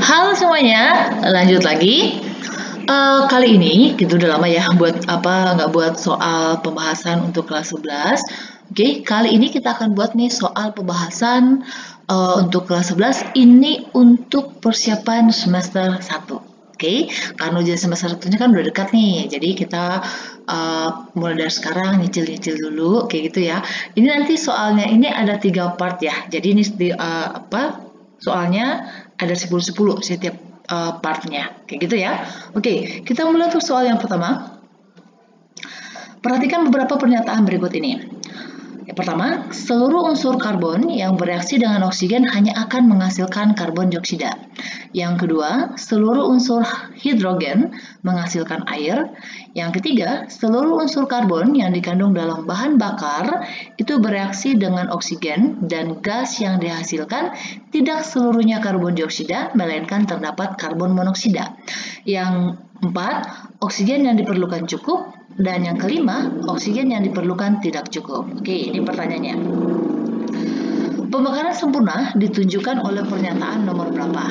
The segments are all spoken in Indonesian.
Halo semuanya, lanjut lagi. Kali ini kita udah lama ya nggak buat soal pembahasan untuk kelas 11. Oke, kali ini kita akan buat nih soal pembahasan untuk kelas 11 ini untuk persiapan semester 1. Oke, karena ujian semester 1-nya kan udah dekat nih, jadi kita mulai dari sekarang nyicil-nyicil dulu, kayak gitu ya. Ini nanti soalnya ini ada 3 part ya, jadi ini soalnya ada 10-10 setiap partnya, kayak gitu ya. Oke, kita mulai untuk soal yang pertama. Perhatikan beberapa pernyataan berikut ini. Yang pertama, seluruh unsur karbon yang bereaksi dengan oksigen hanya akan menghasilkan karbon dioksida. Yang kedua, seluruh unsur hidrogen menghasilkan air. Yang ketiga, seluruh unsur karbon yang dikandung dalam bahan bakar itu bereaksi dengan oksigen dan gas yang dihasilkan tidak seluruhnya karbon dioksida, melainkan terdapat karbon monoksida. Yang empat, oksigen yang diperlukan cukup. Dan yang kelima, oksigen yang diperlukan tidak cukup. Oke, ini pertanyaannya. Pembakaran sempurna ditunjukkan oleh pernyataan nomor berapa?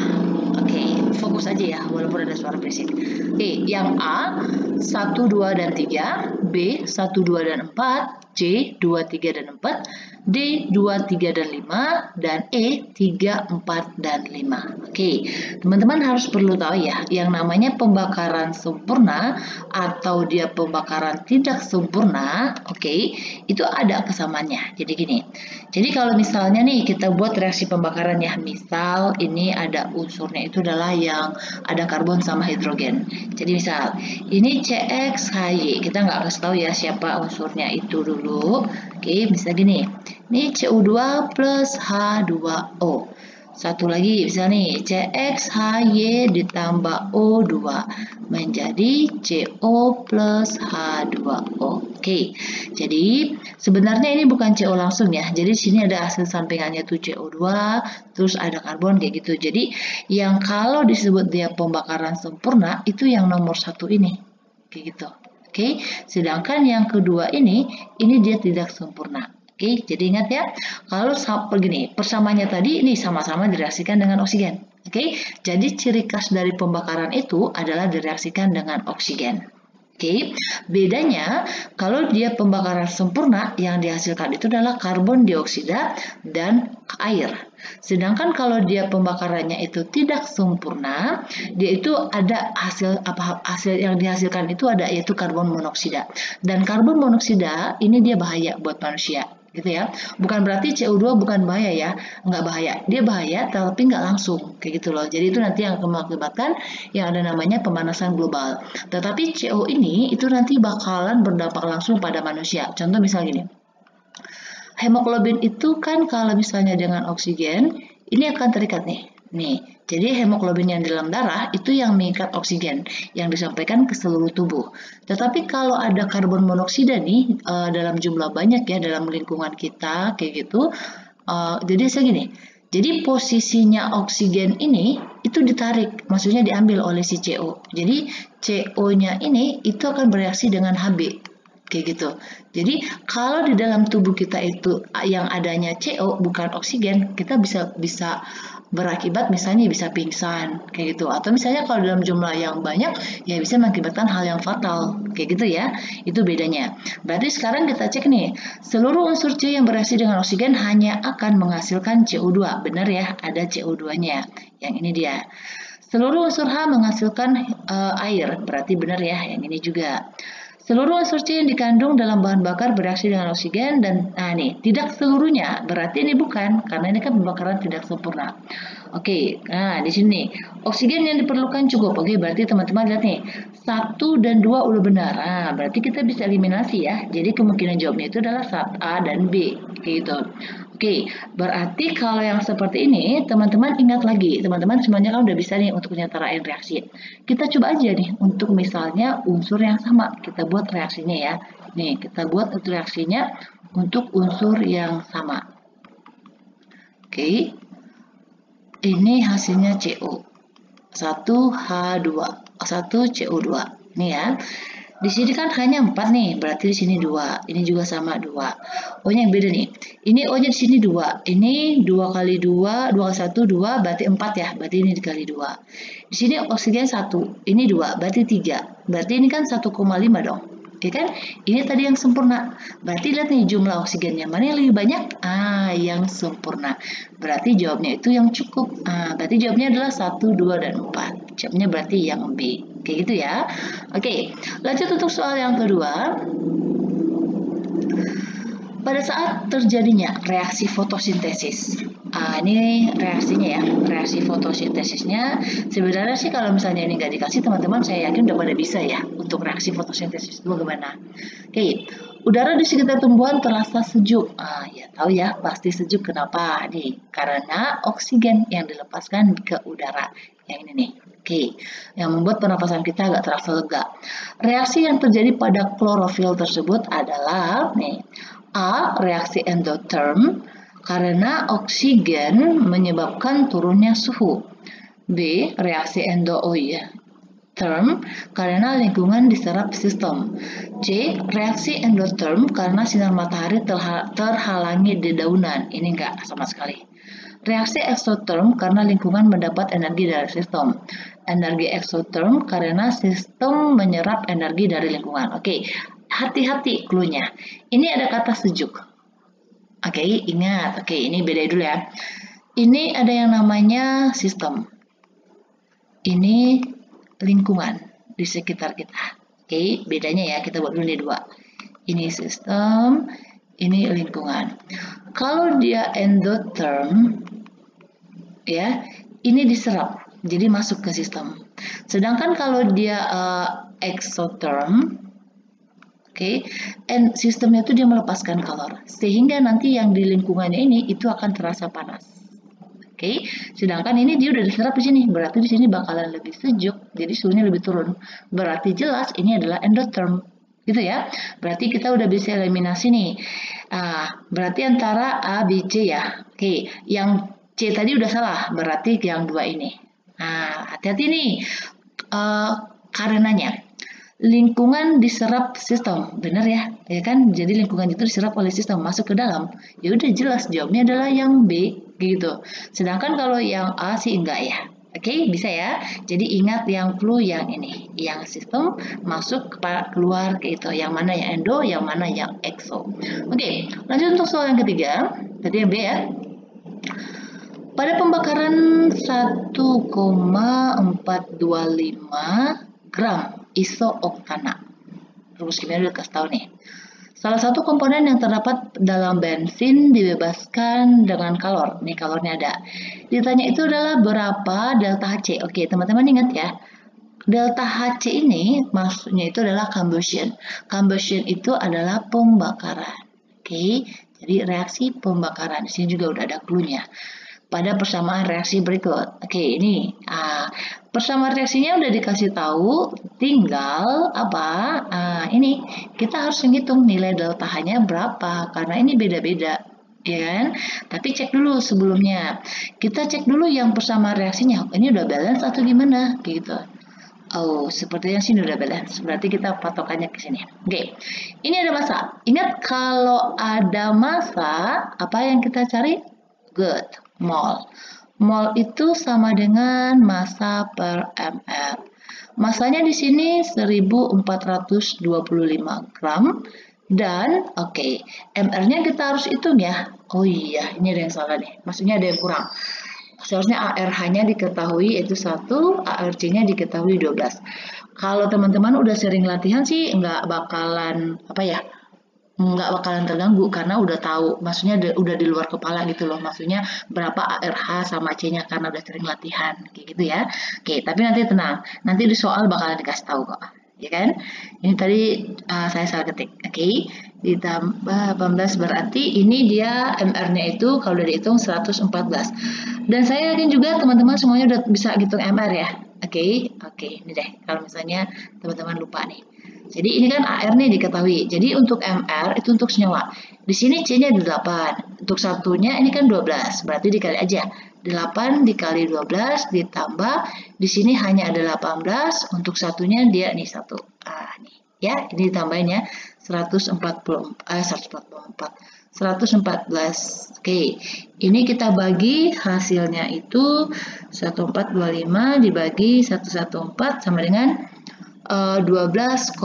Oke, fokus aja ya, walaupun ada suara berisik. Oke, yang A, 1, 2, dan 3, B, 1, 2, dan 4, C, 2, 3, dan 4, D, 2, 3, dan 5, dan E, 3, 4, dan 5. Oke, teman-teman harus perlu tahu ya, yang namanya pembakaran sempurna atau dia pembakaran tidak sempurna, oke, itu ada kesamaannya. Jadi gini, jadi kalau misalnya nih kita buat reaksi pembakaran ya, misal ini ada unsurnya itu adalah yang ada karbon sama hidrogen. Jadi misal ini CXHY, kita nggak kasih tahu ya siapa unsurnya itu dulu. Oke, misalnya gini, ini CO2 plus H2O. Satu lagi, misalnya nih, CXHY ditambah O2 menjadi CO plus H2O. Oke, jadi sebenarnya ini bukan CO langsung ya. Jadi sini ada hasil sampingannya tuh CO2, terus ada karbon kayak gitu. Jadi yang kalau disebut dia pembakaran sempurna itu yang nomor 1 ini, kayak gitu. Oke, sedangkan yang kedua ini dia tidak sempurna. Oke, jadi ingat ya, kalau begini, persamaannya tadi ini sama-sama direaksikan dengan oksigen. Oke, jadi ciri khas dari pembakaran itu adalah direaksikan dengan oksigen. Oke, bedanya kalau dia pembakaran sempurna yang dihasilkan itu adalah karbon dioksida dan air. Sedangkan kalau dia pembakarannya itu tidak sempurna, dia itu ada hasil yang dihasilkan itu ada yaitu karbon monoksida. Dan karbon monoksida ini dia bahaya buat manusia, gitu ya. Bukan berarti CO2 bukan bahaya ya, nggak bahaya. Dia bahaya tapi nggak langsung, kayak gitu loh. Jadi itu nanti yang akan mengakibatkan yang ada namanya pemanasan global. Tetapi CO ini itu nanti bakalan berdampak langsung pada manusia. Contoh misalnya gini, hemoglobin itu kan kalau misalnya dengan oksigen, ini akan terikat nih. Jadi hemoglobin yang di dalam darah itu yang mengikat oksigen yang disampaikan ke seluruh tubuh. Tetapi kalau ada karbon monoksida nih dalam jumlah banyak ya dalam lingkungan kita kayak gitu. Jadi saya gini. Jadi posisinya oksigen ini itu ditarik, maksudnya diambil oleh si CO. Jadi CO-nya ini itu akan bereaksi dengan Hb. Kayak gitu. Jadi kalau di dalam tubuh kita itu yang adanya CO bukan oksigen, kita bisa berakibat misalnya bisa pingsan kayak gitu, atau misalnya kalau dalam jumlah yang banyak ya bisa mengakibatkan hal yang fatal kayak gitu ya. Itu bedanya. Berarti sekarang kita cek nih, seluruh unsur C yang bereaksi dengan oksigen hanya akan menghasilkan CO2. Benar ya, ada CO2-nya. Yang ini dia. Seluruh unsur H menghasilkan air. Berarti benar ya, yang ini juga. Seluruh unsur C yang dikandung dalam bahan bakar bereaksi dengan oksigen dan tidak seluruhnya, berarti ini bukan, karena ini kan pembakaran tidak sempurna. Oke, nah di sini oksigen yang diperlukan cukup. Oke, berarti teman-teman lihat nih, 1 dan 2 udah benar. Nah, berarti kita bisa eliminasi ya. Jadi kemungkinan jawabnya itu adalah A dan B, gitu. Oke, berarti kalau yang seperti ini, teman-teman ingat lagi, teman-teman semuanya kan udah bisa nih untuk menyetarain reaksi. Kita coba aja nih untuk misalnya unsur yang sama, kita buat reaksinya ya. Nih, kita buat reaksinya untuk unsur yang sama. Oke, ini hasilnya CO. 1H2, 1CO2. Nih ya. Di sini kan hanya 4 nih, berarti di sini 2. Ini juga sama 2. O-nya yang beda nih. Ini O-nya di sini 2. Ini 2 kali 2, 2 kali 1, 2, berarti 4 ya. Berarti ini dikali 2. Di sini oksigen 1, ini 2, berarti 3. Berarti ini kan 1,5 dong. Ya kan? Ini tadi yang sempurna. Berarti lihat nih jumlah oksigennya. Mana yang lebih banyak? Yang sempurna. Berarti jawabnya itu yang cukup. Berarti jawabnya adalah 1, 2, dan 4. Jawabnya berarti yang B. Kayak gitu ya. Oke, lanjut untuk soal yang kedua. Pada saat terjadinya reaksi fotosintesis, ini reaksinya ya, reaksi fotosintesisnya. Sebenarnya sih kalau misalnya ini nggak dikasih teman-teman, saya yakin udah pada bisa ya untuk reaksi fotosintesis itu bagaimana. Oke, udara di sekitar tumbuhan terasa sejuk. Ya tahu ya, pasti sejuk. Kenapa? Nih, karena oksigen yang dilepaskan ke udara. Yang ini nih. Oke, yang membuat pernapasan kita agak terasa lega. Reaksi yang terjadi pada klorofil tersebut adalah nih, A. Reaksi endotherm karena oksigen menyebabkan turunnya suhu. B. Reaksi endotherm karena lingkungan diserap sistem. C. Reaksi endotherm karena sinar matahari terhalangi di daunan. Ini enggak sama sekali. Reaksi exotherm karena lingkungan mendapat energi dari sistem. Energi exotherm karena sistem menyerap energi dari lingkungan. Oke, hati-hati clue-nya. Ini ada kata sejuk. Oke, ingat. Oke, ini beda dulu ya. Ini ada yang namanya sistem. Ini lingkungan di sekitar kita. Oke, bedanya ya. Kita buat dulu nih 2. Ini sistem, ini lingkungan. Kalau dia endotherm, ya, ini diserap, jadi masuk ke sistem. Sedangkan kalau dia exotherm, sistemnya itu dia melepaskan kalor, sehingga nanti yang di lingkungannya ini itu akan terasa panas. Sedangkan ini dia udah diserap di sini, berarti di sini bakalan lebih sejuk, jadi suhunya lebih turun. Berarti jelas ini adalah endotherm, gitu ya. Berarti kita udah bisa eliminasi nih. Berarti antara A, B, C ya. Yang C tadi udah salah, berarti yang 2 ini. Hati-hati nih. Karenanya lingkungan diserap sistem, benar ya? Ya kan? Jadi lingkungan itu diserap oleh sistem, masuk ke dalam. Ya udah jelas jawabnya adalah yang B gitu. Sedangkan kalau yang A sih enggak ya. Oke, bisa ya. Jadi ingat yang clue yang ini, yang sistem masuk keluar ke itu. Yang mana yang endo, yang mana yang exo. Oke, lanjut untuk soal yang ketiga. Tadi yang B ya. Pada pembakaran 1,425 gram isooktana, rumus kimia udah kasih tahu nih. Salah satu komponen yang terdapat dalam bensin dibebaskan dengan kalor. Nih kalornya ada. Ditanya itu adalah berapa delta Hc. Oke, teman-teman ingat ya. Delta Hc ini maksudnya itu adalah combustion. Combustion itu adalah pembakaran. Oke, jadi reaksi pembakaran. Di sini juga udah ada clue-nya. Pada persamaan reaksi berikut. Oke, ini persamaan reaksinya udah dikasih tahu, tinggal apa? Ini kita harus menghitung nilai delta H-nya berapa karena ini beda-beda, ya kan? Tapi cek dulu sebelumnya. Kita cek dulu yang persamaan reaksinya. Ini udah balance atau gimana? Gitu. Oh, sepertinya sini udah balance. Berarti kita patokannya ke sini. Oke. Ini ada massa. Ingat kalau ada massa, apa yang kita cari? Good. Mol. Mol itu sama dengan massa per ml. Massanya di sini 1425 gram dan ml-nya kita harus hitung ya. Oh iya, ini ada yang salah nih. Maksudnya ada yang kurang. Seharusnya ARH-nya diketahui yaitu 1, ARC-nya diketahui 12. Kalau teman-teman udah sering latihan sih nggak bakalan terganggu karena udah tahu, maksudnya udah di luar kepala gitu loh, maksudnya berapa ARH sama C-nya karena udah sering latihan kayak gitu ya. Oke, tapi nanti tenang, nanti di soal bakalan dikasih tahu kok, ya kan? Ini tadi saya salah ketik. Oke, ditambah 18 berarti ini dia MR-nya itu kalau udah dihitung 114. Dan saya yakin juga teman-teman semuanya udah bisa hitung MR ya. Oke, ini deh kalau misalnya teman-teman lupa nih. Jadi ini kan AR nih diketahui. Jadi untuk MR itu untuk senyawa. Di sini C-nya 8. Untuk satunya ini kan 12. Berarti dikali aja. 8 dikali 12 ditambah di sini hanya ada 18. Untuk satunya dia nih 1. Nih. ya. Ini tambahinnya 114. Oke, ini kita bagi hasilnya itu 1425 dibagi 114 sama dengan 12,5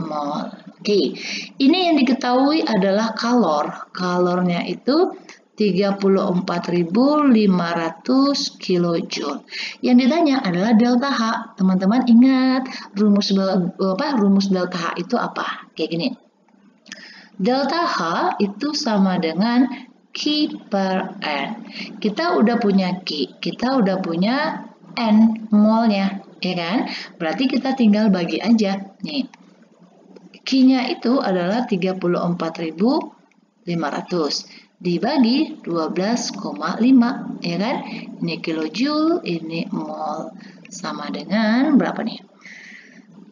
mol. Oke, ini yang diketahui adalah kalor. Kalornya itu 34.500 kilojoule. Yang ditanya adalah delta H. Teman-teman ingat rumus delta H itu apa? Kayak gini. Delta H itu sama dengan Q per N. Kita udah punya Q, kita udah punya N molnya, ya kan? Berarti kita tinggal bagi aja. Nih, Q-nya itu adalah 34.500 dibagi 12,5, ya kan? Ini kilojoule, ini mol. Sama dengan berapa nih?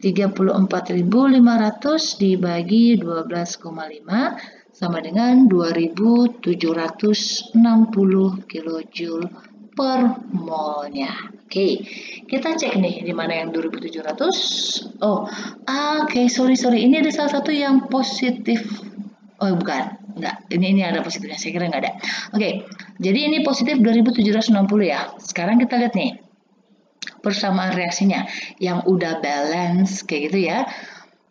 34.500 dibagi 12,5 sama dengan 2.760 kilojoule per molnya. Oke, kita cek nih di mana yang 2.700. Oh, oke, sorry. Ini ada salah satu yang positif. Oh, bukan. Enggak, ini ada positifnya. Saya kira enggak ada. Oke, jadi ini positif 2.760 ya. Sekarang kita lihat nih persamaan reaksinya yang udah balance kayak gitu ya.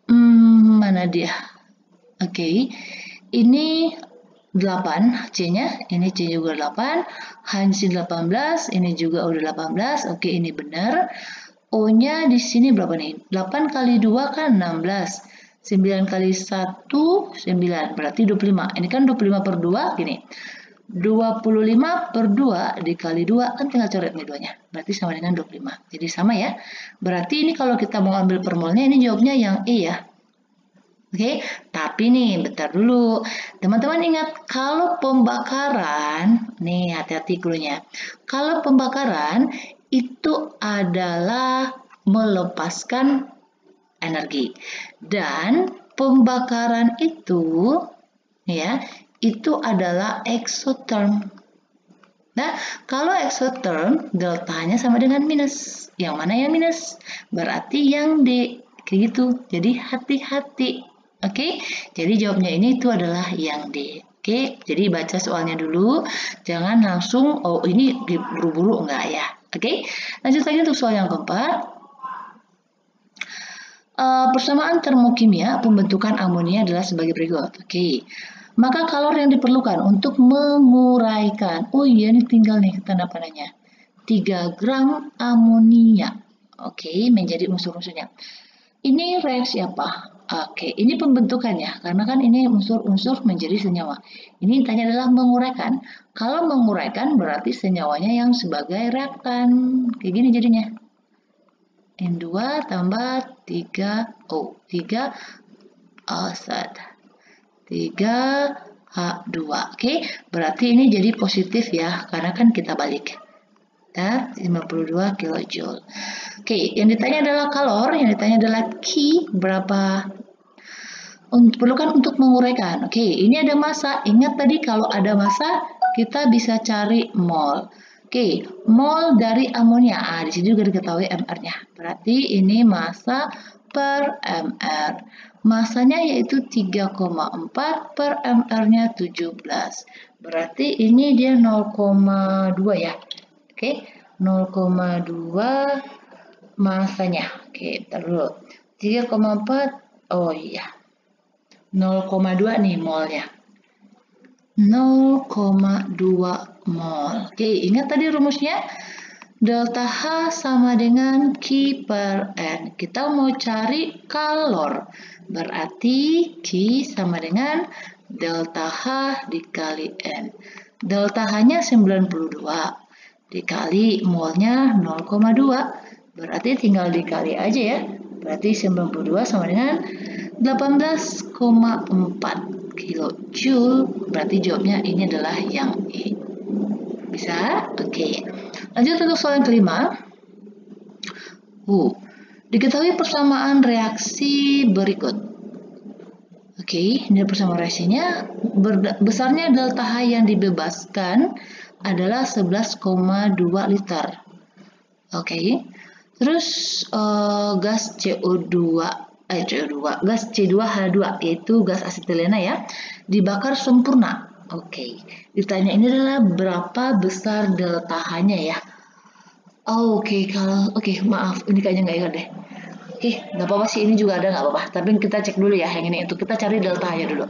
Mana dia? Oke, ini 8 C-nya, ini C juga 8, Hansi 18, ini juga udah 18. Oke, ini benar. O-nya di sini berapa nih? 8 kali 2 kan 16. 9 kali 1 9, berarti 25. Ini kan 25 per 2 gini. 25 per 2 dikali 2 kan tinggal coret nih duanya. Berarti sama dengan 25. Jadi sama ya. Berarti ini kalau kita mau ambil per molnya ini jawabnya yang E ya. Oke, tapi nih bentar dulu. Teman-teman ingat kalau pembakaran, nih hati-hati cluenya. Kalau pembakaran itu adalah melepaskan energi. Dan pembakaran itu ya itu adalah exotherm. Nah, kalau exotherm, deltanya sama dengan minus. Yang mana yang minus? Berarti yang D. Kayak gitu. Jadi hati-hati. Oke? Jadi jawabnya ini itu adalah yang D. Oke? Jadi baca soalnya dulu. Jangan langsung, oh ini buru-buru enggak ya. Oke? Lanjut lagi untuk soal yang keempat. Persamaan termokimia pembentukan amonia adalah sebagai berikut. Oke. Maka kalor yang diperlukan untuk menguraikan, oh iya ini tinggal nih tanda panahnya, 3 gram amonia, oke, menjadi unsur-unsurnya. Ini reaksi apa? Oke, ini pembentukannya, karena kan ini unsur-unsur menjadi senyawa. Ini tanya adalah menguraikan. Kalau menguraikan berarti senyawanya yang sebagai reaktan, kayak gini jadinya. N2 tambah 3O, 3 asad. 3H2. Oke, berarti ini jadi positif ya, karena kan kita balik. 52 kilojoule. Oke, yang ditanya adalah kalor, yang ditanya adalah Q berapa perlukan untuk menguraikan. Oke, ini ada massa. Ingat tadi kalau ada massa, kita bisa cari mol. Oke, mol dari amonia. Di sini juga diketahui MR-nya. Berarti ini massa per MR. Masanya yaitu 3,4 per MR-nya 17. Berarti ini dia 0,2 ya. Oke, 0,2 masanya. Oke, taruh 3,4. Oh iya. 0,2 nih molnya. 0,2 mol. Oke, ingat tadi rumusnya? Delta H sama dengan Q per N. Kita mau cari kalor. Berarti Q sama dengan delta H dikali N. Delta H-nya 92. Dikali molnya 0,2. Berarti tinggal dikali aja ya. Berarti 92 sama dengan 18,4 kilojoule. Berarti jawabnya ini adalah yang E. Bisa? Oke. Lanjut untuk soal yang kelima. Diketahui persamaan reaksi berikut. Oke, ini persamaan reaksinya. Besarnya delta H yang dibebaskan adalah 11,2 liter. Oke. Terus gas CO2 gas C2H2 yaitu gas asetilena ya, dibakar sempurna. Oke, ditanya ini adalah berapa besar delta H-nya ya. Oke, maaf, ini kayaknya nggak ingat deh. Oke, nggak apa-apa sih, ini juga ada nggak apa-apa. Tapi kita cek dulu ya yang ini, untuk kita cari delta H-nya dulu.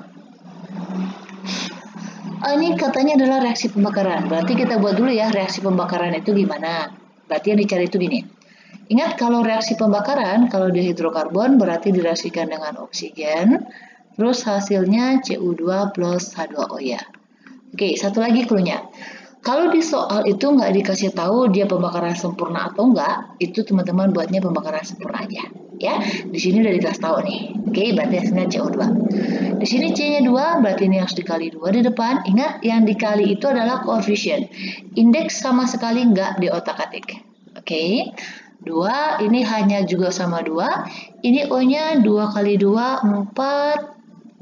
Ini katanya adalah reaksi pembakaran. Berarti kita buat dulu ya reaksi pembakaran itu gimana. Berarti yang dicari itu gini. Ingat kalau reaksi pembakaran, kalau di hidrokarbon berarti direaksikan dengan oksigen. Terus hasilnya Cu2 plus H2O ya. Oke, satu lagi cluenya. Kalau di soal itu nggak dikasih tahu dia pembakaran sempurna atau enggak, itu teman-teman buatnya pembakaran sempurna aja. Ya, di sini udah dikasih tahu nih. Oke, berarti hasilnya CO2. Di sini C-nya 2, berarti ini harus dikali 2 di depan. Ingat, yang dikali itu adalah koefisien. Indeks sama sekali nggak di otak-atik. Oke, 2, ini hanya juga sama 2. Ini O-nya 2 kali 2, 4.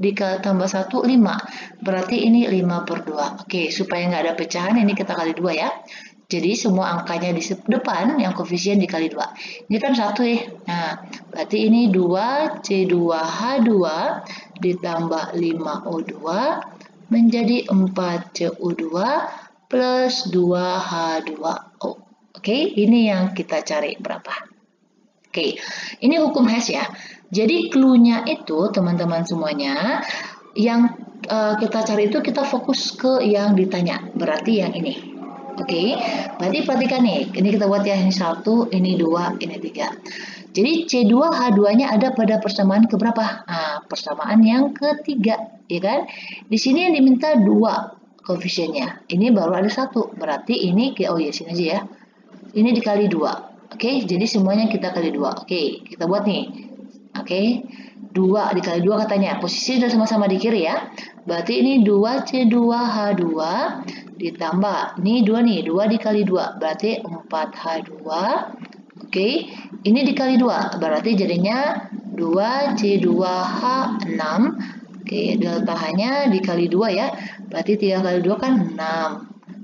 Ditambah 1, 5. Berarti ini 5 per 2. Oke, supaya nggak ada pecahan, ini kita kali 2 ya. Jadi semua angkanya di depan, yang koefisien dikali 2. Ini kan 1 ya. Nah, berarti ini 2 C2H2 ditambah 5O2 menjadi 4 CO2 plus 2H2O. Oke, ini yang kita cari berapa. Oke, ini hukum Hess ya. Jadi clue-nya itu teman-teman semuanya yang kita cari itu kita fokus ke yang ditanya. Berarti yang ini. Oke, berarti perhatikan nih. Ini kita buat ya, ini 1, ini 2, ini 3. Jadi C2H2-nya ada pada persamaan keberapa? Nah, persamaan yang ketiga, ya kan? Di sini yang diminta 2 koefisiennya. Ini baru ada 1. Berarti ini sini aja ya. Ini dikali 2. Oke, jadi semuanya kita kali 2. Oke, kita buat nih. Oke, 2 dikali 2 katanya. Posisi sudah sama-sama di kiri ya. Berarti ini 2C2H2 ditambah. Ini 2 nih, 2 dikali 2. Berarti 4H2. Oke, ini dikali 2. Berarti jadinya 2C2H6. Oke, delta H-nya dikali 2 ya. Berarti 3 kali 2 kan 6.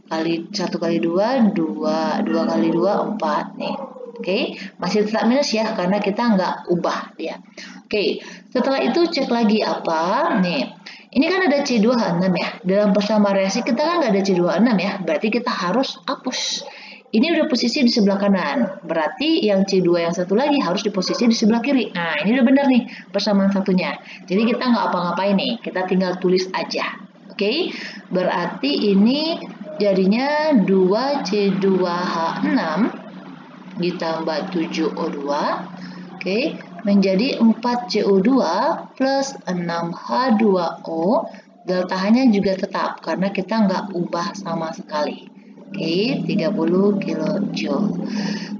1 kali 2, 2. 2 kali 2, 4 nih. Oke, masih tetap minus ya, karena kita nggak ubah dia. Oke, setelah itu cek lagi apa? Nih, ini kan ada C2H6 ya. Dalam persamaan reaksi kita kan nggak ada C2H6 ya. Berarti kita harus hapus. Ini udah posisi di sebelah kanan. Berarti yang C2 yang satu lagi harus di posisi di sebelah kiri. Nah, ini udah benar nih persamaan satunya. Jadi kita nggak apa-ngapain nih. Kita tinggal tulis aja. Oke, berarti ini jadinya 2C2H6 ditambah 7O2, oke, menjadi 4CO2 plus 6H2O. Delta H-nya juga tetap karena kita nggak ubah sama sekali. Oke, 30 kJ.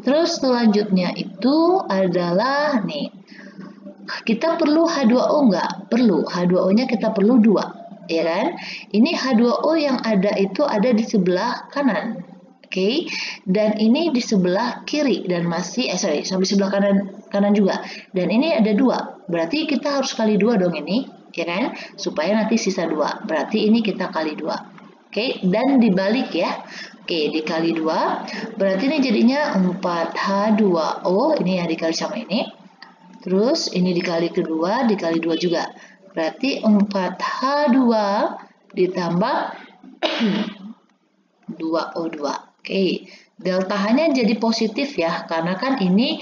Terus selanjutnya itu adalah nih, kita perlu H2O nggak? Perlu. H2O-nya kita perlu 2, ya kan? Ini H2O yang ada itu ada di sebelah kanan. Oke, dan ini di sebelah kiri dan masih sampai sebelah kanan juga. Dan ini ada 2. Berarti kita harus kali 2 dong ini, ya kan? Supaya nanti sisa 2. Berarti ini kita kali 2. Oke, dan dibalik ya. Oke, dikali 2. Berarti ini jadinya 4H2O, ini yang dikali sama ini. Terus ini dikali kedua, dikali 2 juga. Berarti 4H2 ditambah 2O2. Oke, delta H-nya jadi positif ya, karena kan ini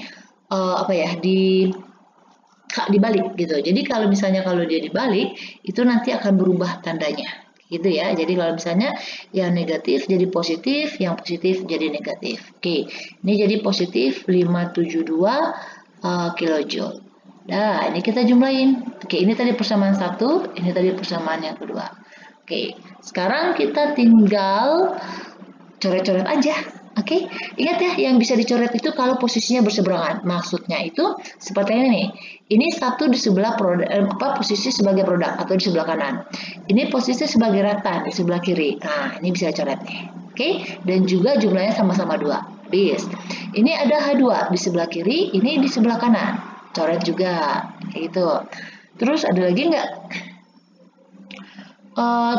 dibalik gitu. Jadi kalau misalnya dia dibalik, itu nanti akan berubah tandanya, gitu ya. Jadi kalau misalnya yang negatif jadi positif, yang positif jadi negatif. Oke, ini jadi positif 572 kJ. Nah, ini kita jumlahin. Oke, ini tadi persamaan 1, ini tadi persamaan yang kedua. Oke, sekarang kita tinggal coret-coret aja. Oke, ingat ya, yang bisa dicoret itu kalau posisinya berseberangan. Maksudnya itu seperti ini nih. Ini satu di sebelah posisi sebagai produk atau di sebelah kanan. Ini posisi sebagai reaktan di sebelah kiri. Nah, ini bisa coret nih. Oke, dan juga jumlahnya sama-sama 2. Bis. Ini ada H2 di sebelah kiri, ini di sebelah kanan. Coret juga. Kayak gitu. Terus ada lagi nggak?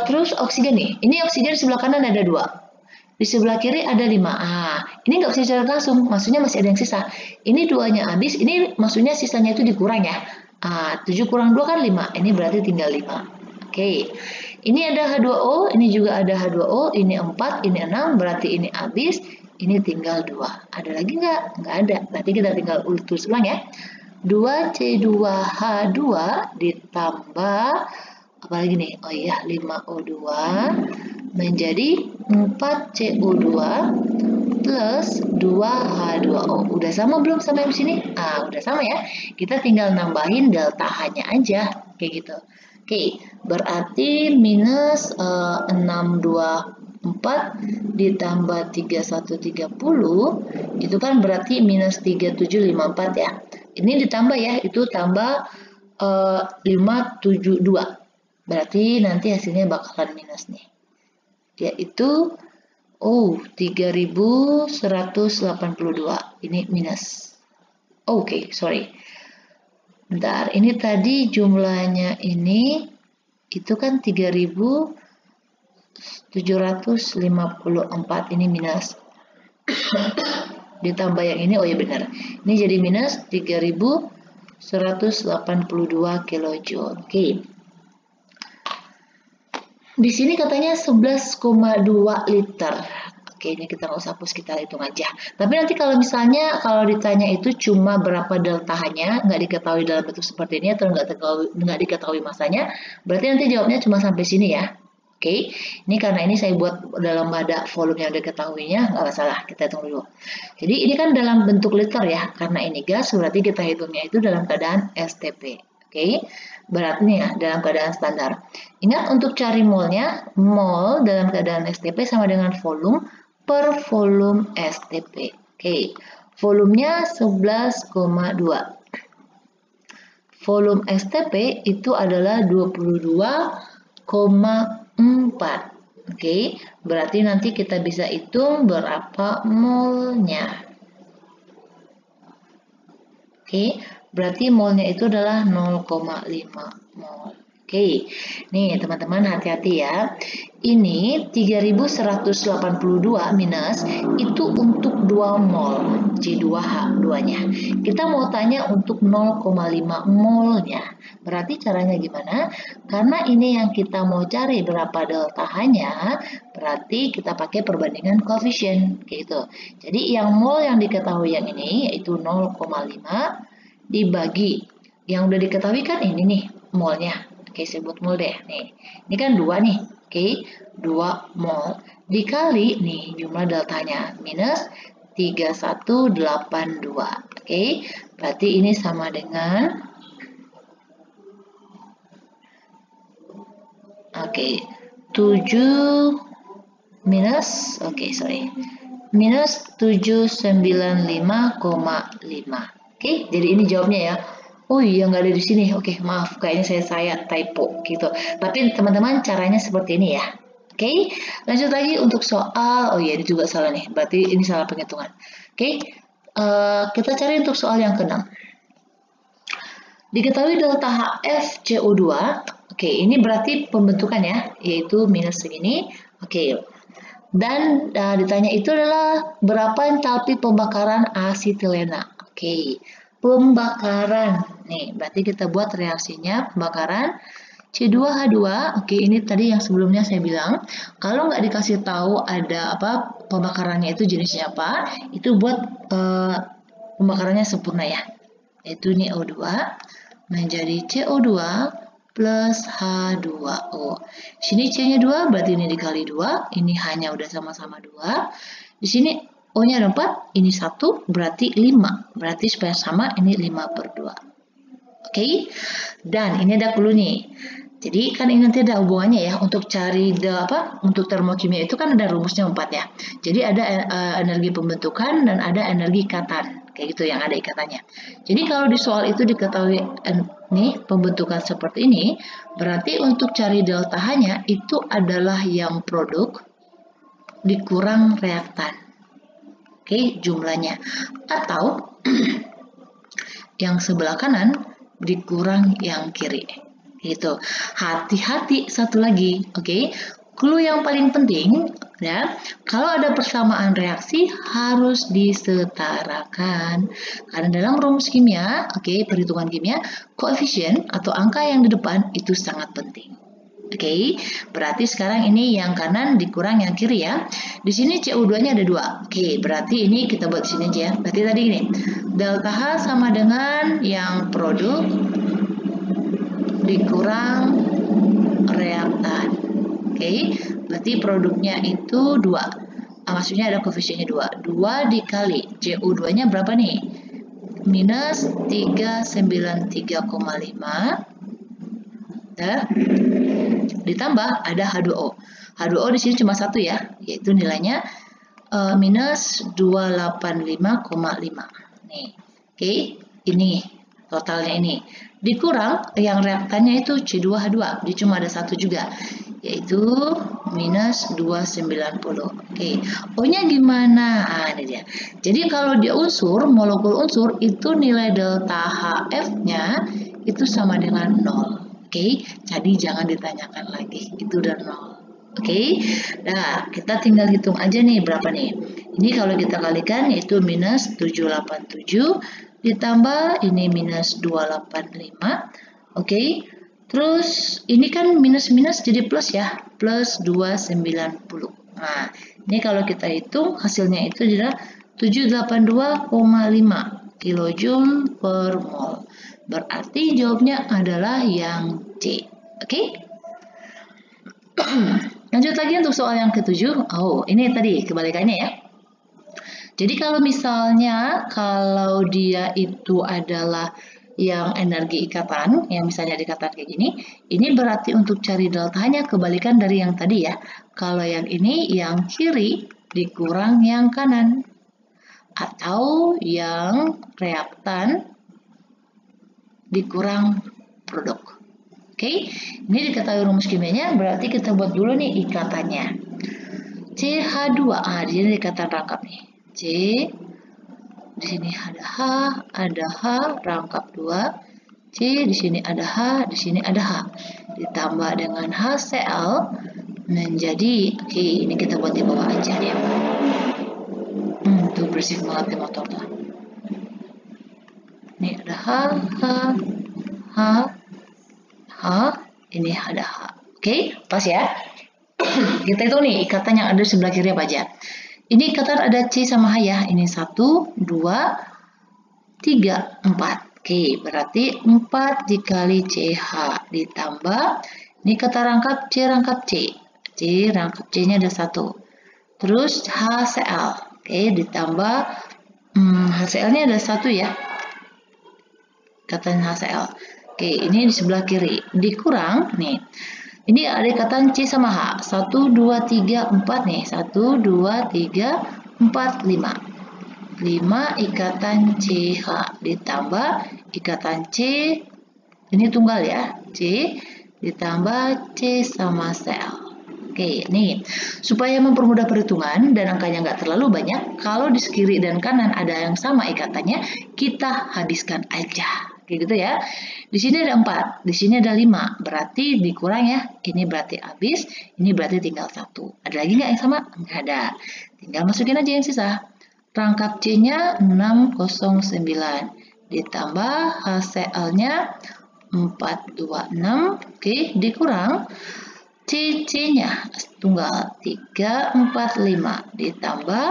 Terus oksigen nih. Ini oksigen di sebelah kanan ada 2. Di sebelah kiri ada 5A. Ini nggak bisa dicoret langsung, maksudnya masih ada yang sisa. Ini 2-nya habis, ini maksudnya sisanya itu dikurang ya. 7 kurang 2 kan 5. Ini berarti tinggal 5. Oke. Ini ada H2O, ini juga ada H2O, ini 4, ini 6, berarti ini habis. Ini tinggal 2. Ada lagi nggak? Nggak ada. Berarti kita tinggal tulis ulang ya. 2C2H2 ditambah apa lagi nih? Oh iya, 5O2 menjadi 4CO2 plus 2H2O. Udah sama belum sama yang sini? Udah sama ya. Kita tinggal nambahin delta H-nya aja. Kayak gitu. Oke, berarti minus 624 ditambah 3130 itu kan berarti minus 3754 ya. Ini ditambah ya, itu tambah 572. Berarti nanti hasilnya bakalan minus nih. Yaitu 3182. Ini minus. Oke, sorry. Bentar, ini tadi jumlahnya ini itu kan 3754, ini minus. Ditambah yang ini, oh ya benar. Ini jadi minus 3182 kilojoule. Oke. Di sini katanya 11,2 liter. Oke, ini kita nggak usah hapus, kita hitung aja. Tapi nanti kalau misalnya kalau ditanya itu cuma berapa delta H-nya, nggak diketahui dalam bentuk seperti ini atau nggak diketahui masanya, berarti nanti jawabnya cuma sampai sini ya. Oke, ini karena ini saya buat dalam pada volume yang diketahuinya, nggak masalah, kita hitung dulu. Jadi ini kan dalam bentuk liter ya, karena ini gas berarti kita hitungnya itu dalam keadaan STP. Oke, berarti nih ya dalam keadaan standar. Ingat untuk cari molnya, mol dalam keadaan STP sama dengan volume per volume STP. Oke, volumenya 11,2. Volume STP itu adalah 22,4. Oke, berarti nanti kita bisa hitung berapa molnya. Oke, berarti molnya itu adalah 0,5 mol. Oke, nih teman-teman hati-hati ya. Ini 3182 minus itu untuk 2 mol C2H2-nya. Kita mau tanya untuk 0,5 molnya. Berarti caranya gimana? Karena ini yang kita mau cari berapa delta H-nya, berarti kita pakai perbandingan koefisien gitu. Jadi yang mol yang diketahui yang ini yaitu 0,5 dibagi yang udah diketahui kan ini nih molnya. Oke, sebut mol deh. Nih, ini kan 2 nih. Oke, 2 mol dikali nih jumlah deltanya minus 3182. Oke, berarti ini sama dengan minus 795,5. Oke, jadi ini jawabnya ya. Oh iya, nggak ada di sini. Oke, maaf, kayaknya saya typo gitu. Tapi teman-teman caranya seperti ini ya. Oke, lanjut lagi untuk soal. Oh iya, ini juga salah nih. Berarti ini salah penghitungan. Oke, kita cari untuk soal yang ke-6. Diketahui delta HF CO2. Oke, ini berarti pembentukan ya, yaitu minus segini. Oke, dan ditanya itu adalah berapa entalpi pembakaran asetilena. Oke, pembakaran. Nih, berarti kita buat reaksinya pembakaran C2H2. Oke, ini tadi yang sebelumnya saya bilang, kalau nggak dikasih tahu ada apa pembakarannya itu jenisnya apa, itu buat pembakarannya sempurna ya. Yaitu ini O2 menjadi CO2 plus H2O. Sini C-nya 2, berarti ini dikali 2, ini H-nya udah sama-sama 2. Di sini O-nya ada 4, ini 1, berarti 5. Berarti supaya sama, ini 5/2. Oke, dan ini ada clue nih. Jadi kan ini nanti ada hubungannya ya, untuk cari untuk termokimia itu kan ada rumusnya 4 ya. Jadi ada energi pembentukan dan ada energi ikatan. Kayak gitu yang ada ikatannya. Jadi kalau di soal itu diketahui nih pembentukan seperti ini, berarti untuk cari delta H-nya itu adalah yang produk dikurang reaktan. Oke, jumlahnya. Atau yang sebelah kanan dikurang yang kiri. Gitu. Hati-hati satu lagi, oke? clue yang paling penting ya, kalau ada persamaan reaksi harus disetarakan. Karena dalam rumus kimia, perhitungan kimia, koefisien atau angka yang di depan itu sangat penting. Berarti sekarang ini yang kanan dikurang yang kiri ya. Di sini CO2-nya ada 2. Berarti ini kita buat di sini aja ya. Berarti tadi gini, delta H sama dengan yang produk dikurang reaktan. Berarti produknya itu 2. Maksudnya ada koefisiennya 2. 2 dikali CO2-nya berapa nih? Minus 393,5. Ditambah ada H2O. H2O di sini cuma 1 ya, yaitu nilainya minus 285,5. Nih, ini totalnya ini. Dikurang yang reaktannya itu C2H2, dia cuma ada 1 juga, yaitu minus 290. O-nya gimana? Ini dia. Jadi kalau dia unsur, molekul unsur, itu nilai delta HF-nya itu sama dengan 0. Jadi jangan ditanyakan lagi, itu udah 0. Nah kita tinggal hitung aja nih berapa nih. Ini kalau kita kalikan yaitu minus 787 ditambah ini minus 285. Terus ini kan minus-minus jadi plus ya, plus 290. Nah ini kalau kita hitung hasilnya itu adalah 782,5 kilojoule per mol. Berarti jawabnya adalah yang C. Lanjut lagi untuk soal yang ke-7. Ini tadi kebalikannya ya. Jadi kalau misalnya kalau dia itu adalah yang energi ikatan, yang misalnya dikatakan kayak gini, ini berarti untuk cari deltanya kebalikan dari yang tadi ya. Kalau yang ini yang kiri dikurang yang kanan. Atau yang reaktan dikurang produk. Ini diketahui rumus kimianya, berarti kita buat dulu nih ikatannya. CH2, di sini ikatan rangkap nih. C, di sini ada H, rangkap 2. C, di sini ada H, di sini ada H. Ditambah dengan HCl menjadi, ini kita buat di bawah aja ya. Tuh bersih banget di motor tuh. Ini ada H, ini ada H. Pas ya. Kita hitung nih ikatan yang ada di sebelah kiri apa aja. Ini ikatan ada C sama H ya. Ini 1, 2, 3, 4. Berarti 4 dikali CH ditambah ini kata rangkap C rangkap C. C rangkap C-nya ada 1. Terus HCl. Ditambah HCl-nya ada 1 ya. Ikatan HCl. Ini di sebelah kiri. Dikurang nih. Ini ada ikatan C sama H. 1, 2, 3, 4 nih. 1, 2, 3, 4, 5. 5 ikatan CH ditambah ikatan C. Ini tunggal ya. C ditambah C sama Cl. Nih. Supaya mempermudah perhitungan dan angkanya nggak terlalu banyak, kalau di kiri dan kanan ada yang sama ikatannya, kita habiskan aja. Gitu ya. Di sini ada 4, di sini ada 5, berarti dikurang ya. Ini berarti habis, ini berarti tinggal 1. Ada lagi nggak yang sama? Nggak ada. Tinggal masukin aja yang sisa. Rangkap C-nya 609, ditambah HCl-nya 426, dikurang C-nya tunggal 345, ditambah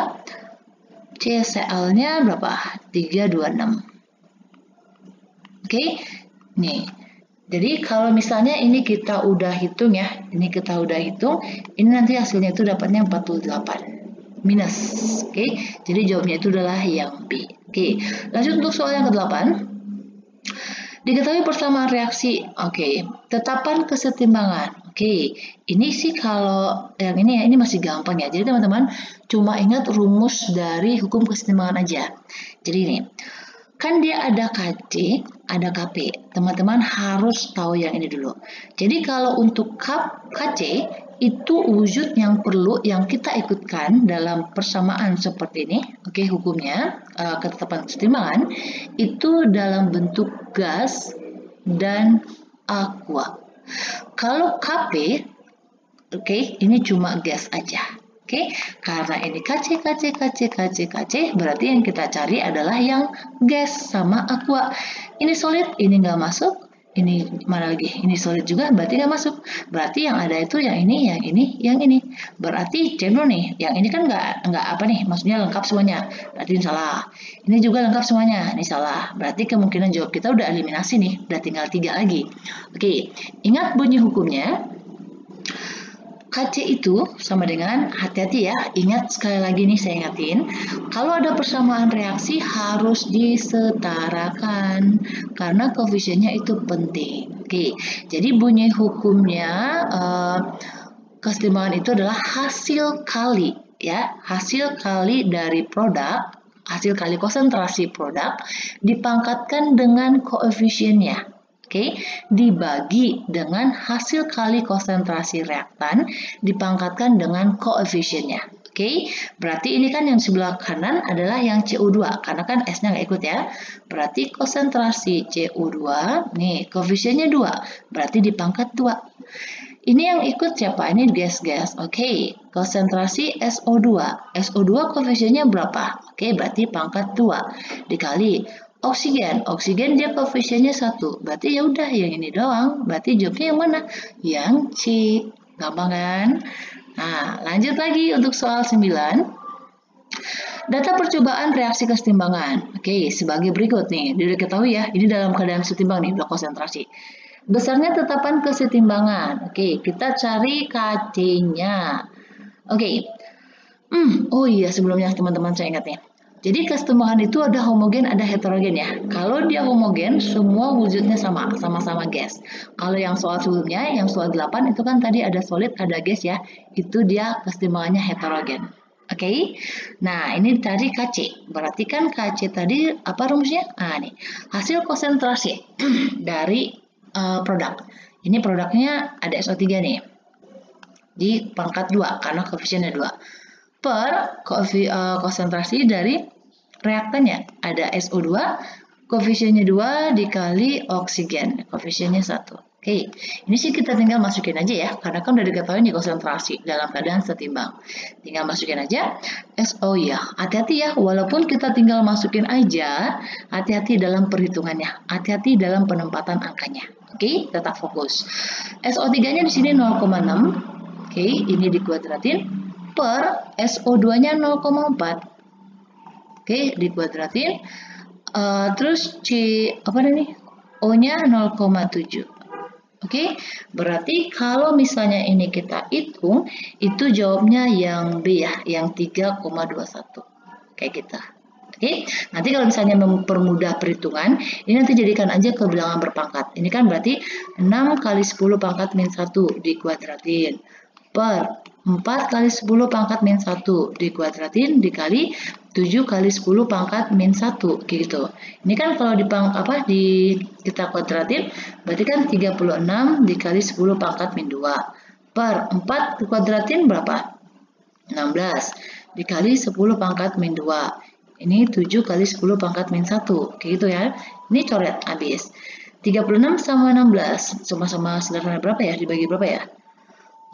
CCl-nya berapa? 326. Nih. Jadi kalau misalnya ini kita udah hitung ya, ini nanti hasilnya itu dapatnya 48 minus. Jadi jawabnya itu adalah yang B. Lanjut untuk soal yang ke-8. Diketahui persamaan reaksi. Tetapan kesetimbangan. Ini sih kalau yang ini ya, ini masih gampang ya. Jadi teman-teman cuma ingat rumus dari hukum kesetimbangan aja. Jadi ini kan dia ada KC, ada KP. Teman-teman harus tahu yang ini dulu. Jadi kalau untuk KC itu wujud yang perlu yang kita ikutkan dalam persamaan seperti ini. Hukumnya ketetapan kesetimbangan itu dalam bentuk gas dan aqua. Kalau KP Oke, ini cuma gas aja. Oke, karena ini KC, berarti yang kita cari adalah yang gas sama aqua. Ini solid, ini nggak masuk. Ini mana lagi? Ini solid juga, berarti nggak masuk. Berarti yang ada itu yang ini, yang ini, yang ini. Berarti cek dulu nih, yang ini kan nggak apa nih, maksudnya lengkap semuanya. Berarti ini salah. Ini juga lengkap semuanya, ini salah. Berarti kemungkinan jawab kita udah eliminasi nih, udah tinggal 3 lagi. Oke, ingat bunyi hukumnya. KC itu sama dengan, hati-hati ya, ingat sekali lagi nih saya ingatin, kalau ada persamaan reaksi harus disetarakan karena koefisiennya itu penting. Oke, jadi bunyi hukumnya kesetimbangan itu adalah hasil kali ya, hasil kali dari produk, hasil kali konsentrasi produk dipangkatkan dengan koefisiennya. Oke, dibagi dengan hasil kali konsentrasi reaktan dipangkatkan dengan koefisiennya. Oke, berarti ini kan yang sebelah kanan adalah yang CO2 karena kan S-nya nggak ikut ya. Berarti konsentrasi CO2, nih koefisiennya 2, berarti dipangkat 2. Ini yang ikut siapa? Ini gas-gas. Oke, konsentrasi SO2. SO2 koefisiennya berapa? Oke, berarti pangkat 2 dikali oksigen dia koefisiennya 1, berarti ya udah yang ini doang, berarti jawabnya yang mana? Yang C. Gampang kan? Nah, lanjut lagi untuk soal 9. Data percobaan reaksi kesetimbangan. Oke, sebagai berikut nih, diketahui ya, ini dalam keadaan setimbang nih, blok konsentrasi. Besarnya tetapan kesetimbangan. Oke, kita cari KC-nya. Oke. Oh iya, sebelumnya teman-teman saya ingat nih. Jadi kesetimbangan itu ada homogen, ada heterogen ya. Kalau dia homogen, semua wujudnya sama-sama gas. Kalau yang soal sebelumnya, yang soal 8 itu kan tadi ada solid, ada gas ya. Itu dia kesetimbangannya heterogen. Oke. Nah, ini tadi KC. Berarti kan KC tadi apa rumusnya? Nah, nih. Hasil konsentrasi dari produk. Ini produknya ada SO3 nih. Di pangkat 2 karena koefisiennya 2. Per konsentrasi dari reaktannya ada SO2, koefisiennya 2 dikali oksigen, koefisiennya 1. Oke, ini sih kita tinggal masukin aja ya, karena kan udah diketahui nih konsentrasi dalam keadaan setimbang. Tinggal masukin aja SO ya. Hati-hati ya, walaupun kita tinggal masukin aja, hati-hati dalam perhitungannya, hati-hati dalam penempatan angkanya. Oke, tetap fokus. SO3-nya di sini 0,6. Oke, ini dikuadratin per SO2-nya 0,4. Oke, dikuadratin. Terus O-nya 0,7. Oke, berarti kalau misalnya ini kita hitung, itu jawabnya yang B ya, yang 3,21. Kayak gitu. Oke, nanti kalau misalnya mempermudah perhitungan, ini nanti jadikan aja ke bilangan berpangkat. Ini kan berarti 6 kali 10 pangkat min 1 dikuadratin per 4 kali 10 pangkat min 1 dikuadratin dikali 7 kali 10 pangkat min 1 gitu. Ini kan kalau kita kuadratin berarti kan 36 dikali 10 pangkat min 2 per 4 dikuadratin berapa? 16 dikali 10 pangkat min 2. Ini 7 kali 10 pangkat min 1 kayak gitu ya. Ini coret habis. 36 sama 16 sama-sama sederhana berapa ya? Dibagi berapa ya?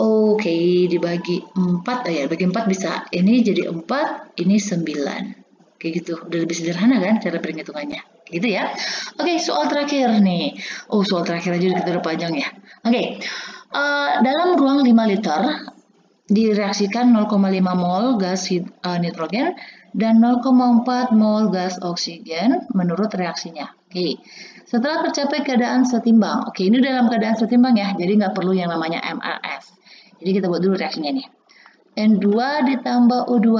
Oke, dibagi 4 ya, bagi 4 bisa. Ini jadi 4, ini 9. Kayak gitu, udah lebih sederhana kan cara perhitungannya. Gitu ya. Oke, soal terakhir nih. Oh, soal terakhir aja kita udah panjang ya. Oke, dalam ruang 5 liter direaksikan 0,5 mol gas nitrogen dan 0,4 mol gas oksigen menurut reaksinya. Oke, setelah tercapai keadaan setimbang. Oke, ini dalam keadaan setimbang ya, jadi nggak perlu yang namanya MRS. Jadi kita buat dulu reaksinya nih. N2 ditambah O2,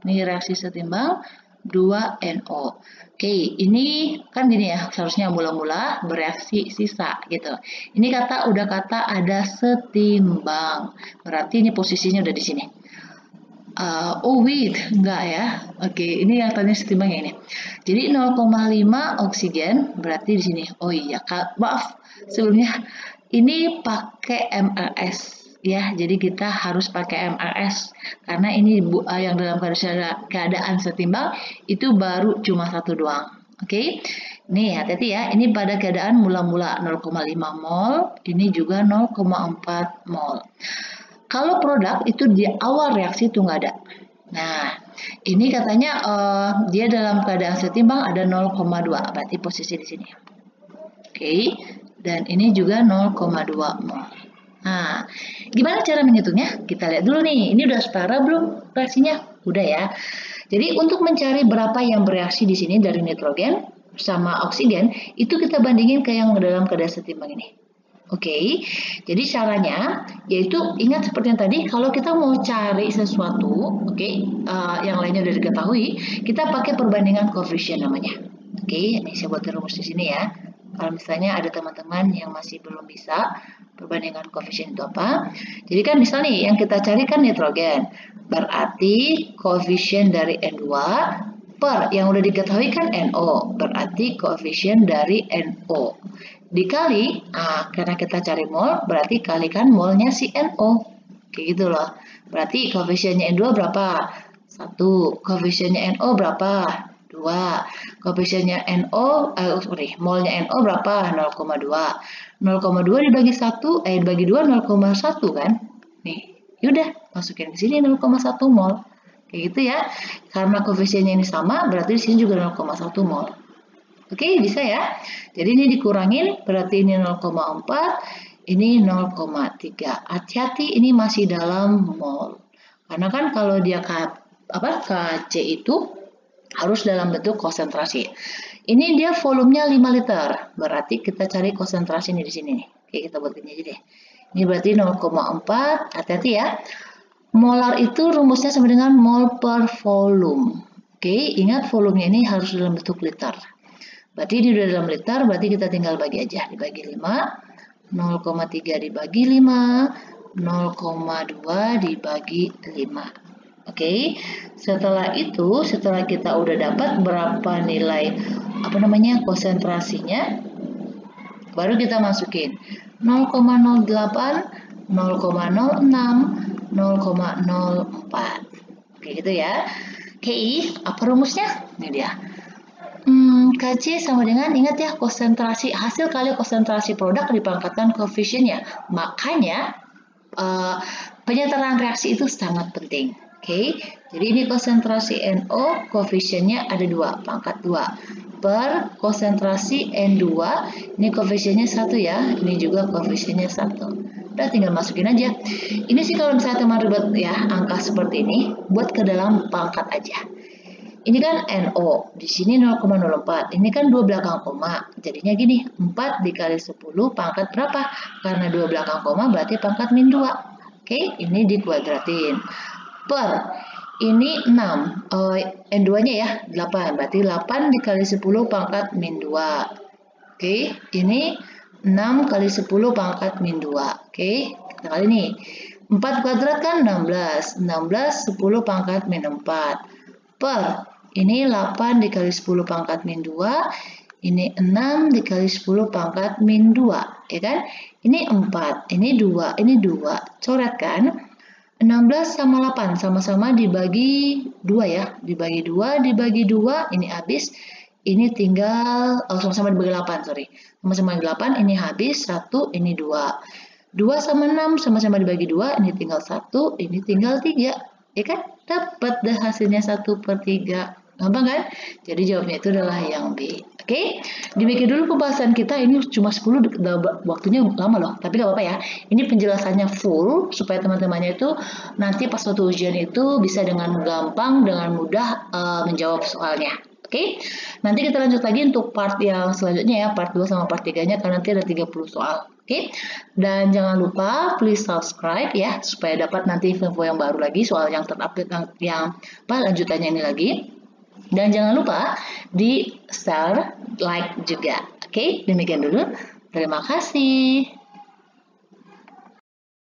ini reaksi setimbang, 2NO. Oke, ini kan gini ya, seharusnya mula-mula bereaksi sisa gitu. Ini udah kata ada setimbang. Berarti ini posisinya udah di sini. Enggak ya. Oke, ini yang tadinya setimbang ya ini. Jadi 0,5 oksigen berarti di sini. Oh iya, maaf sebelumnya ini pakai MRS. Ya, jadi kita harus pakai MRS karena ini yang dalam keadaan setimbang itu baru cuma 1 doang. Oke, Nih, hati-hati ya. Ini pada keadaan mula-mula 0,5 mol, ini juga 0,4 mol. Kalau produk itu di awal reaksi itu nggak ada. Nah, ini katanya dia dalam keadaan setimbang ada 0,2, berarti posisi di sini. Oke, dan ini juga 0,2 mol. Nah, gimana cara menghitungnya? Kita lihat dulu nih, ini udah setara belum reaksinya? Udah ya. Jadi untuk mencari berapa yang bereaksi di sini dari nitrogen sama oksigen, itu kita bandingin ke yang dalam keadaan setimbang ini. Oke, jadi caranya yaitu ingat seperti yang tadi, kalau kita mau cari sesuatu, yang lainnya udah diketahui, kita pakai perbandingan koefisien namanya. Oke, ini saya buat rumus di sini ya. Kalau misalnya ada teman-teman yang masih belum bisa perbandingan koefisien itu apa? Jadi kan misalnya nih yang kita cari kan nitrogen, berarti koefisien dari N2 per yang udah diketahui kan NO, berarti koefisien dari NO. Dikali, karena kita cari mol, berarti kalikan molnya si NO. Kayak gitu loh. Berarti koefisiennya N2 berapa? 1. Koefisiennya NO berapa? 2. Koefisiennya molnya NO berapa? 0,2. 0,2 dibagi 1, dibagi 2, 0,1 kan? Nih, yaudah, masukin ke sini 0,1 mol. Kayak gitu ya. Karena koefisiennya ini sama, berarti di sini juga 0,1 mol. Oke, bisa ya. Jadi ini dikurangin, berarti ini 0,4, ini 0,3. Hati-hati, ini masih dalam mol. Karena kan kalau dia Kc itu harus dalam bentuk konsentrasi. Ini dia volumenya 5 liter, berarti kita cari konsentrasi ini di sini nih. Oke, kita buat gini aja deh. Ini berarti 0,4, hati-hati ya. Molar itu rumusnya sama dengan mol per volume. Oke, ingat volumenya ini harus dalam bentuk liter. Berarti ini udah dalam liter, berarti kita tinggal bagi aja. Dibagi 5, 0,3 dibagi 5, 0,2 dibagi 5. Oke, setelah itu, setelah kita udah dapat berapa nilai, konsentrasinya, baru kita masukin 0,08, 0,06, 0,04. Oke, gitu ya. Oke, apa rumusnya? Ini dia. Kc sama dengan, ingat ya, konsentrasi hasil kali konsentrasi produk dipangkatkan koefisiennya. Makanya penyetaraan reaksi itu sangat penting. Oke, jadi ini konsentrasi NO, koefisiennya ada 2, pangkat 2. Per konsentrasi N2, ini koefisiennya 1 ya, ini juga koefisiennya 1. Udah tinggal masukin aja. Ini sih kalau misalnya teman ribet ya, angka seperti ini, buat ke dalam pangkat aja. Ini kan NO, di sini 0,04, ini kan 2 belakang koma, jadinya gini, 4 dikali 10 pangkat berapa? Karena 2 belakang koma berarti pangkat min 2. Oke, ini dikuadratin. Per, ini 6, N2-nya ya, 8, berarti 8 dikali 10 pangkat min 2. Oke, ini 6 kali 10 pangkat min 2. Oke, kita kali nih. 4 kuadrat kan 16, 16 10 pangkat min 4. Per, ini 8 dikali 10 pangkat min 2, ini 6 dikali 10 pangkat min 2, ya kan? Ini 4, ini 2, ini 2, coret kan? 16 sama 8, sama-sama dibagi 2 ya, dibagi 2, dibagi 2, ini habis, ini tinggal, sama-sama dibagi 8, sorry. Sama-sama dibagi 8, ini habis, 1, ini 2. 2 sama 6, sama-sama dibagi 2, ini tinggal 1, ini tinggal 3, ya kan? Dapat deh hasilnya 1/3. Gampang kan? Jadi jawabnya itu adalah yang B. Oke? Demikian dulu pembahasan kita. Ini cuma 10, waktunya lama loh. Tapi gak apa-apa ya. Ini penjelasannya full supaya teman-temannya itu nanti pas waktu ujian itu bisa dengan gampang, dengan mudah menjawab soalnya. Oke? Nanti kita lanjut lagi untuk part yang selanjutnya ya. Part 2 sama part 3-nya karena nanti ada 30 soal. Oke, dan jangan lupa please subscribe ya supaya dapat nanti info yang baru lagi soal yang terupdate yang lanjutannya ini lagi. Dan jangan lupa di share, like juga. Oke, demikian dulu. Terima kasih.